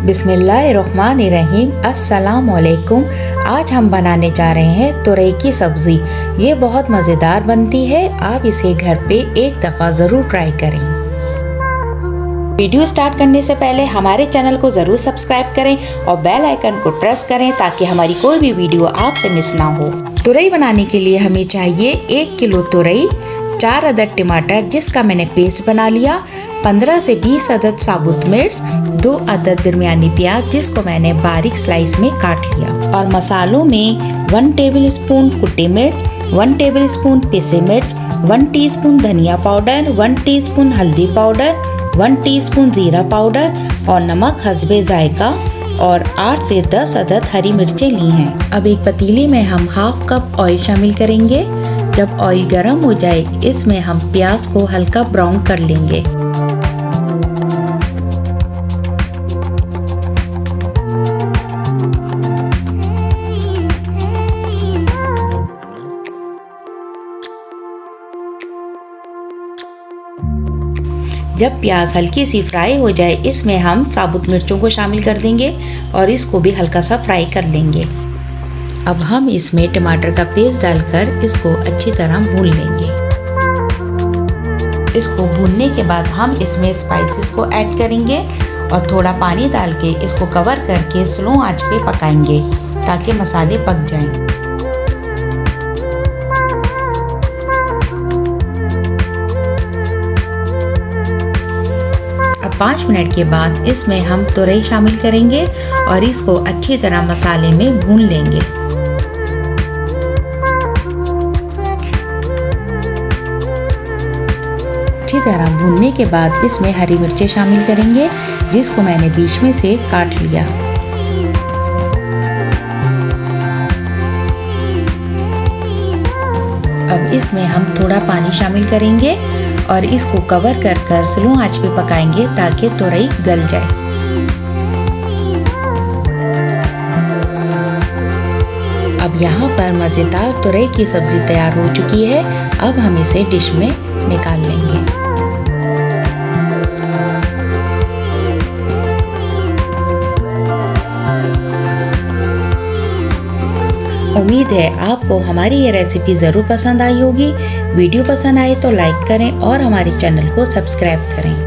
बिस्मिल्लाहिर्रहमानिर्रहीम। अस्सलाम वालेकुम। आज हम बनाने जा रहे हैं तुरई की सब्ज़ी। ये बहुत मज़ेदार बनती है, आप इसे घर पे एक दफ़ा ज़रूर ट्राई करें। वीडियो स्टार्ट करने से पहले हमारे चैनल को ज़रूर सब्सक्राइब करें और बेल आइकन को प्रेस करें ताकि हमारी कोई भी वीडियो आपसे मिस ना हो। तुरई बनाने के लिए हमें चाहिए 1 किलो तुरई, 4 अदद टमाटर जिसका मैंने पेस्ट बना लिया, 15 से 20 अदद साबुत मिर्च, 2 अदद दरमियानी प्याज जिसको मैंने बारीक स्लाइस में काट लिया। और मसालों में 1 टेबलस्पून कुटी मिर्च, 1 टेबलस्पून पिसे मिर्च, 1 टीस्पून धनिया पाउडर, 1 टीस्पून हल्दी पाउडर, 1 टीस्पून जीरा पाउडर और नमक हस्बे जायका और 8 से 10 अदद हरी मिर्चें ली हैं। अब एक पतीली में हम हाफ कप ऑयल शामिल करेंगे। जब ऑयल गर्म हो जाए इसमें हम प्याज को हल्का ब्राउन कर लेंगे। जब प्याज हल्की सी फ्राई हो जाए इसमें हम साबुत मिर्चों को शामिल कर देंगे और इसको भी हल्का सा फ्राई कर लेंगे। अब हम इसमें टमाटर का पेस्ट डालकर इसको अच्छी तरह भून लेंगे। इसको भूनने के बाद हम इसमें स्पाइसेस को ऐड करेंगे और थोड़ा पानी डाल के इसको कवर करके स्लो आंच पे पकाएंगे ताकि मसाले पक जाएं। अब 5 मिनट के बाद इसमें हम तुरई शामिल करेंगे और इसको अच्छी तरह मसाले में भून लेंगे। अच्छी तरह भूनने के बाद इसमें हरी मिर्चें शामिल करेंगे जिसको मैंने बीच में से काट लिया। अब इसमें हम थोड़ा पानी शामिल करेंगे और इसको कवर कर स्लो आंच पे पकाएंगे ताकि तुरई गल जाए। अब यहाँ पर मज़ेदार तुरई की सब्ज़ी तैयार हो चुकी है। अब हम इसे डिश में निकाल लेंगे। उम्मीद है आपको हमारी ये रेसिपी ज़रूर पसंद आई होगी। वीडियो पसंद आए तो लाइक करें और हमारे चैनल को सब्सक्राइब करें।